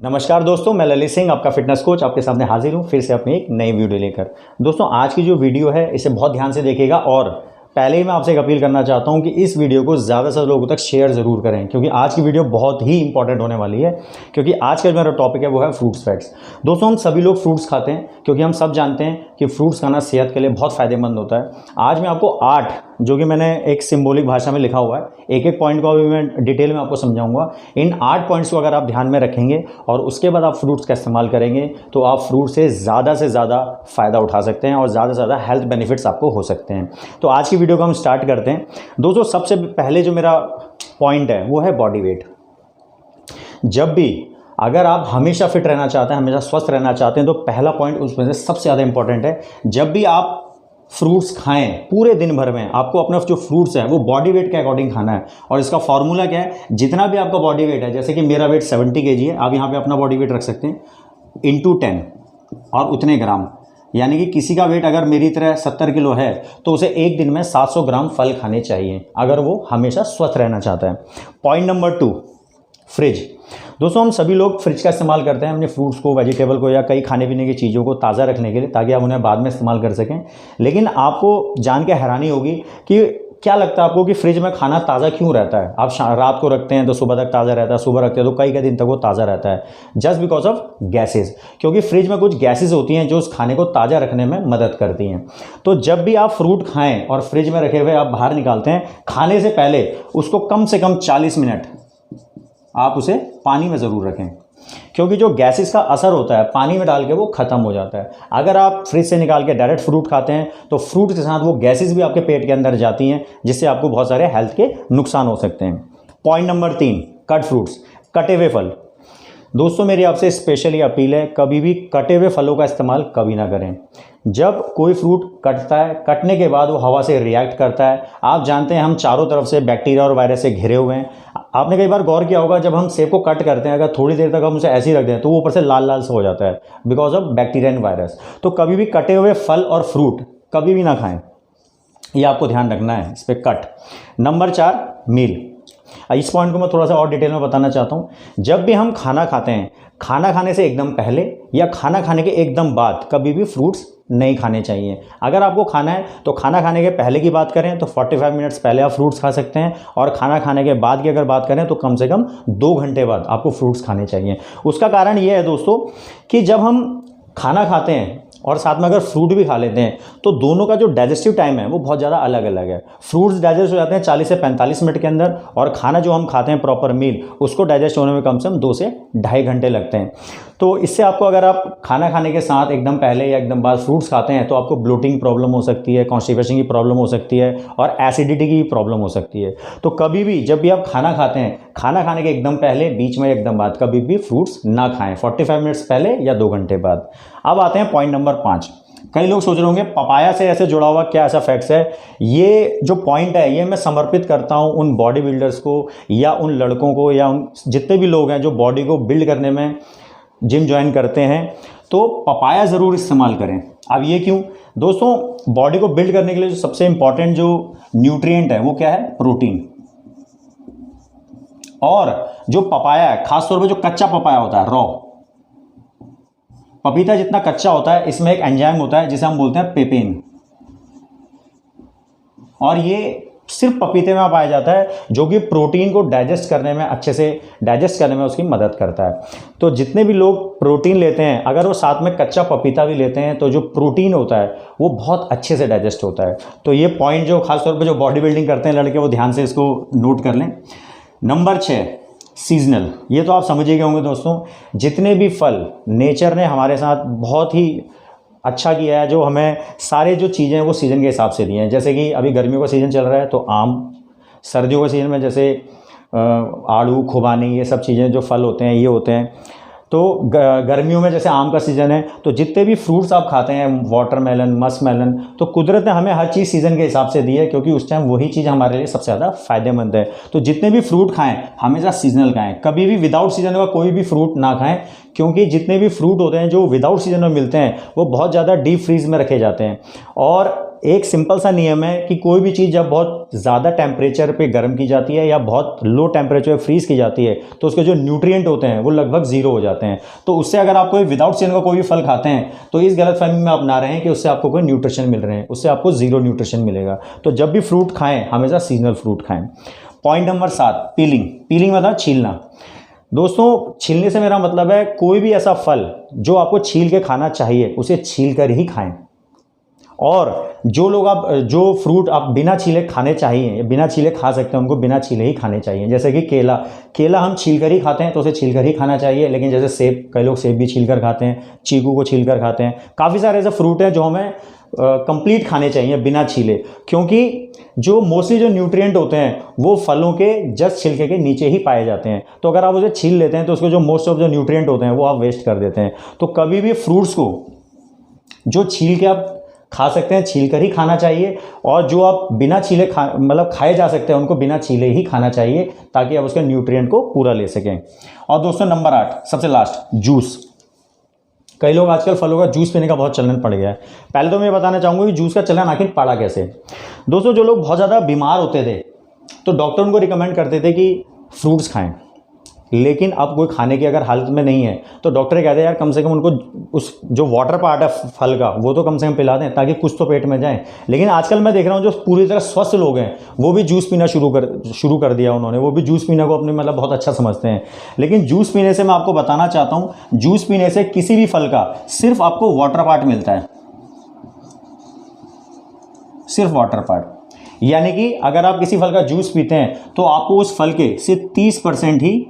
नमस्कार दोस्तों, मैं ललित सिंह आपका फिटनेस कोच आपके सामने हाजिर हूँ फिर से अपनी एक नई वीडियो लेकर। दोस्तों, आज की जो वीडियो है इसे बहुत ध्यान से देखिएगा और पहले ही मैं आपसे एक अपील करना चाहता हूँ कि इस वीडियो को ज़्यादा से लोगों तक शेयर ज़रूर करें, क्योंकि आज की वीडियो बहुत ही इंपॉर्टेंट होने वाली है। क्योंकि आज का जो मेरा टॉपिक है वो है फ्रूट्स फैट्स। दोस्तों, हम सभी लोग फ्रूट्स खाते हैं क्योंकि हम सब जानते हैं कि फ्रूट्स खाना सेहत के लिए बहुत फ़ायदेमंद होता है। आज मैं आपको 8, जो कि मैंने एक सिंबॉलिक भाषा में लिखा हुआ है, एक एक पॉइंट को अभी मैं डिटेल में आपको समझाऊंगा। इन 8 पॉइंट्स को अगर आप ध्यान में रखेंगे और उसके बाद आप फ्रूट्स का इस्तेमाल करेंगे तो आप फ्रूट से ज़्यादा फ़ायदा उठा सकते हैं और ज़्यादा से ज़्यादा हेल्थ बेनिफिट्स आपको हो सकते हैं। तो आज की वीडियो को हम स्टार्ट करते हैं। दोस्तों, सबसे पहले जो मेरा पॉइंट है वो है बॉडी वेट। जब भी अगर आप हमेशा फिट रहना चाहते हैं, हमेशा स्वस्थ रहना चाहते हैं, तो पहला पॉइंट उसमें से सबसे ज़्यादा इंपॉर्टेंट है। जब भी आप फ्रूट्स खाएं पूरे दिन भर में, आपको अपना जो फ्रूट्स है वो बॉडी वेट के अकॉर्डिंग खाना है। और इसका फॉर्मूला क्या है, जितना भी आपका बॉडी वेट है, जैसे कि मेरा वेट 70 kg है, आप यहाँ पे अपना बॉडी वेट रख सकते हैं इंटू 10 और उतने ग्राम। यानी कि किसी का वेट अगर मेरी तरह 70 किलो है तो उसे एक दिन में 700 ग्राम फल खाने चाहिए अगर वो हमेशा स्वस्थ रहना चाहता है। Point number 2, fridge. दोस्तों, हम सभी लोग फ्रिज का इस्तेमाल करते हैं अपने फ्रूट्स को, वेजिटेबल को या कई खाने पीने की चीज़ों को ताज़ा रखने के लिए, ताकि आप उन्हें बाद में इस्तेमाल कर सकें। लेकिन आपको जान के हैरानी होगी कि क्या लगता है आपको कि फ्रिज में खाना ताज़ा क्यों रहता है। आप रात को रखते हैं तो सुबह तक ताज़ा रहता है, सुबह रखते हैं तो कई दिन तक वो ताज़ा रहता है। जस्ट बिकॉज ऑफ गैसेज, क्योंकि फ्रिज में कुछ गैसेज होती हैं जो उस खाने को ताज़ा रखने में मदद करती हैं। तो जब भी आप फ्रूट खाएं और फ्रिज में रखे हुए आप बाहर निकालते हैं, खाने से पहले उसको कम से कम 40 मिनट आप उसे पानी में ज़रूर रखें, क्योंकि जो गैसेस का असर होता है पानी में डाल के वो ख़त्म हो जाता है। अगर आप फ्रिज से निकाल के डायरेक्ट फ्रूट खाते हैं तो फ्रूट के साथ वो गैसेस भी आपके पेट के अंदर जाती हैं, जिससे आपको बहुत सारे हेल्थ के नुकसान हो सकते हैं। पॉइंट नंबर 3, कट फ्रूट्स, कटे हुए फल। दोस्तों, मेरी आपसे स्पेशली अपील है, कभी भी कटे हुए फलों का इस्तेमाल कभी ना करें। जब कोई फ्रूट कटता है, कटने के बाद वो हवा से रिएक्ट करता है। आप जानते हैं हम चारों तरफ से बैक्टीरिया और वायरस से घिरे हुए हैं। आपने कई बार गौर किया होगा, जब हम सेब को कट करते हैं, अगर थोड़ी देर तक हम उसे ऐसे ही रख दें तो वो ऊपर से लाल लाल सा हो जाता है because of bacteria and virus. तो कभी भी कटे हुए फल और फ्रूट कभी भी ना खाएं, ये आपको ध्यान रखना है इस पर। कट। नंबर 4, मील। इस पॉइंट को मैं थोड़ा सा और डिटेल में बताना चाहता हूँ। जब भी हम खाना खाते हैं, खाना खाने से एकदम पहले या खाना खाने के एकदम बाद कभी भी फ्रूट्स नहीं खाने चाहिए। अगर आपको खाना है तो खाना खाने के पहले की बात करें तो 45 मिनट्स पहले आप फ्रूट्स खा सकते हैं, और खाना खाने के बाद की अगर बात करें तो कम से कम 2 घंटे बाद आपको फ्रूट्स खाने चाहिए। उसका कारण ये है दोस्तों कि जब हम खाना खाते हैं और साथ में अगर फ्रूट भी खा लेते हैं तो दोनों का जो डाइजेस्टिव टाइम है वो बहुत ज़्यादा अलग अलग है। फ्रूट्स डाइजेस्ट हो जाते हैं 40 से 45 मिनट के अंदर, और खाना जो हम खाते हैं प्रॉपर मील, उसको डाइजेस्ट होने में कम से कम 2 से ढाई घंटे लगते हैं। तो इससे आपको, अगर आप खाना खाने के साथ एकदम पहले या एकदम बाद फ्रूट्स खाते हैं तो आपको ब्लोटिंग प्रॉब्लम हो सकती है, कॉन्स्टिपेशन की प्रॉब्लम हो सकती है और एसिडिटी की प्रॉब्लम हो सकती है। तो कभी भी जब भी आप खाना खाते हैं, खाना खाने के एकदम पहले, बीच में, एकदम बाद कभी भी फ्रूट्स ना खाएं, 45 मिनट्स पहले या 2 घंटे बाद। अब आते हैं पॉइंट नंबर 5। कई लोग सोच रहे होंगे पपाया से ऐसे जुड़ा हुआ क्या ऐसा फैक्ट्स है। ये जो पॉइंट है ये मैं समर्पित करता हूँ उन बॉडी बिल्डर्स को या उन लड़कों को या उन जितने भी लोग हैं जो बॉडी को बिल्ड करने में जिम ज्वाइन करते हैं, तो पपाया ज़रूर इस्तेमाल करें। अब ये क्यों? दोस्तों, बॉडी को बिल्ड करने के लिए जो सबसे इंपॉर्टेंट जो न्यूट्रिएंट है वो क्या है? प्रोटीन। और जो पपाया है, खासतौर पर जो कच्चा पपाया होता है, रॉ पपीता जितना कच्चा होता है, इसमें एक एंजाइम होता है जिसे हम बोलते हैं पेपेन, और ये सिर्फ पपीते में पाया जाता है, जो कि प्रोटीन को डाइजेस्ट करने में, अच्छे से डाइजेस्ट करने में उसकी मदद करता है। तो जितने भी लोग प्रोटीन लेते हैं, अगर वो साथ में कच्चा पपीता भी लेते हैं तो जो प्रोटीन होता है वो बहुत अच्छे से डाइजेस्ट होता है। तो ये पॉइंट जो खासतौर पर जो बॉडी बिल्डिंग करते हैं लड़के, वो ध्यान से इसको नोट कर लें। Number 6, seasonal. ये तो आप समझ ही गए होंगे दोस्तों, जितने भी फल नेचर ने हमारे साथ बहुत ही अच्छा किया है, जो हमें सारे जो चीज़ें हैं वो सीज़न के हिसाब से दी हैं। जैसे कि अभी गर्मियों का सीज़न चल रहा है तो आम, सर्दियों के सीज़न में जैसे आड़ू, खुबानी, ये सब चीज़ें जो फल होते हैं ये होते हैं। तो गर्मियों में जैसे आम का सीज़न है तो जितने भी फ्रूट्स आप खाते हैं, वाटरमेलन, मस्कमेलन, तो कुदरत ने हमें हर चीज़ सीज़न के हिसाब से दी है, क्योंकि उस टाइम वही चीज़ हमारे लिए सबसे ज़्यादा फ़ायदेमंद है। तो जितने भी फ्रूट खाएं हमेशा सीजनल खाएं, कभी भी विदाउट सीजन का कोई भी फ्रूट ना खाएं, क्योंकि जितने भी फ्रूट होते हैं जो विदाउट सीजन में मिलते हैं वो बहुत ज़्यादा डीप फ्रीज में रखे जाते हैं, और एक सिंपल सा नियम है कि कोई भी चीज़ जब बहुत ज़्यादा टेम्परेचर पे गर्म की जाती है या बहुत लो टेम्परेचर पे फ्रीज़ की जाती है तो उसके जो न्यूट्रिएंट होते हैं वो लगभग ज़ीरो हो जाते हैं। तो उससे अगर आप कोई विदाउट सीजन का कोई भी फल खाते हैं तो इस गलतफहमी में आप ना रहें कि उससे आपको कोई न्यूट्रिशन मिल रहे हैं, उससे आपको ज़ीरो न्यूट्रिशन मिलेगा। तो जब भी फ्रूट खाएँ हमेशा सीजनल फ्रूट खाएँ। पॉइंट नंबर 7, पीलिंग मतलब छीलना। दोस्तों छीलने से मेरा मतलब है कोई भी ऐसा फल जो आपको छील के खाना चाहिए उसे छील कर ही खाएं। और जो लोग जो फ्रूट आप बिना छीले खाने चाहिए या बिना छीले खा सकते हैं उनको बिना छीले ही खाने चाहिए। जैसे कि केला हम छील कर ही खाते हैं तो उसे छील कर ही खाना चाहिए। लेकिन जैसे सेब, कई लोग सेब भी छील कर खाते हैं, चीकू को छील कर खाते हैं। काफ़ी सारे ऐसे फ्रूट हैं जो हमें कंप्लीट खाने चाहिए बिना छीले, क्योंकि जो मोस्टली जो न्यूट्रिएंट होते हैं वो फलों के जस्ट छिलके के नीचे ही पाए जाते हैं। तो अगर आप उसे छील लेते हैं तो उसके जो मोस्ट ऑफ जो न्यूट्रिएंट होते हैं वो आप वेस्ट कर देते हैं। तो कभी भी फ्रूट्स को जो छील के आप खा सकते हैं छील कर ही खाना चाहिए, और जो आप बिना छीले मतलब खाए जा सकते हैं उनको बिना छीले ही खाना चाहिए ताकि आप उसके न्यूट्रिएंट को पूरा ले सकें। और दोस्तों नंबर 8 सबसे लास्ट, जूस। कई लोग आजकल फलों का जूस पीने का बहुत चलन पड़ गया है। पहले तो मैं बताना चाहूँगा कि जूस का चलन आखिर पड़ा कैसे। दोस्तों जो लोग बहुत ज़्यादा बीमार होते थे तो डॉक्टर उनको रिकमेंड करते थे कि फ्रूट्स खाएं, लेकिन अब कोई खाने की अगर हालत में नहीं है तो डॉक्टर कहते हैं यार कम से कम उनको उस जो वाटर पार्ट है फल का वो तो कम से कम पिला दें ताकि कुछ तो पेट में जाए। लेकिन आजकल मैं देख रहा हूँ जो पूरी तरह स्वस्थ लोग हैं वो भी जूस पीना शुरू कर दिया उन्होंने, वो भी जूस पीने को अपने मतलब बहुत अच्छा समझते हैं। लेकिन जूस पीने से मैं आपको बताना चाहता हूँ, जूस पीने से किसी भी फल का सिर्फ आपको वाटर पार्ट मिलता है, सिर्फ वाटर पार्ट। यानी कि अगर आप किसी फल का जूस पीते हैं तो आपको उस फल के सिर्फ 30% ही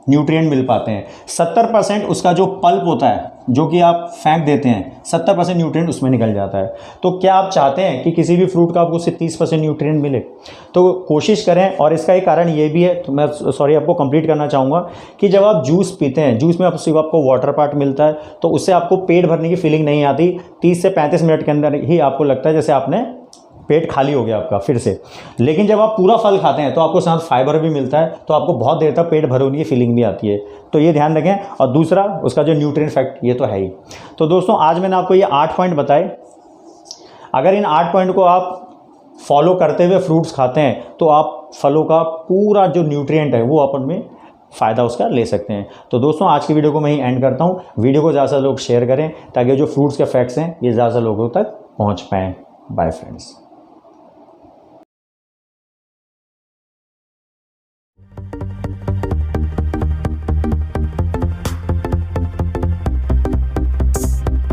न्यूट्रिएंट मिल पाते हैं। 70% उसका जो पल्प होता है जो कि आप फेंक देते हैं, 70% न्यूट्रिएंट उसमें निकल जाता है। तो क्या आप चाहते हैं कि किसी भी फ्रूट का आपको सिर्फ 30% न्यूट्रिएंट मिले? तो कोशिश करें। और इसका एक कारण ये भी है, तो मैं आपको कंप्लीट करना चाहूँगा कि जब आप जूस पीते हैं, जूस में सिर्फ आपको वाटर पार्ट मिलता है तो उससे आपको पेट भरने की फीलिंग नहीं आती। 30 से 35 मिनट के अंदर ही आपको लगता है जैसे आपने पेट खाली हो गया आपका फिर से। लेकिन जब आप पूरा फल खाते हैं तो आपको साथ फाइबर भी मिलता है, तो आपको बहुत देर तक पेट भरे होने की फीलिंग भी आती है। तो ये ध्यान रखें। और दूसरा उसका जो न्यूट्रिएंट फैक्ट ये तो है ही। तो दोस्तों आज मैंने आपको ये 8 पॉइंट बताए। अगर इन 8 पॉइंट को आप फॉलो करते हुए फ्रूट्स खाते हैं तो आप फलों का पूरा जो न्यूट्रिएंट है वो अपन में फ़ायदा उसका ले सकते हैं। तो दोस्तों आज की वीडियो को मैं ही एंड करता हूँ। वीडियो को ज़्यादा से लोग शेयर करें ताकि जो फ्रूट्स के फैक्ट्स हैं ये ज़्यादा लोगों तक पहुँच पाएँ। Bye friends.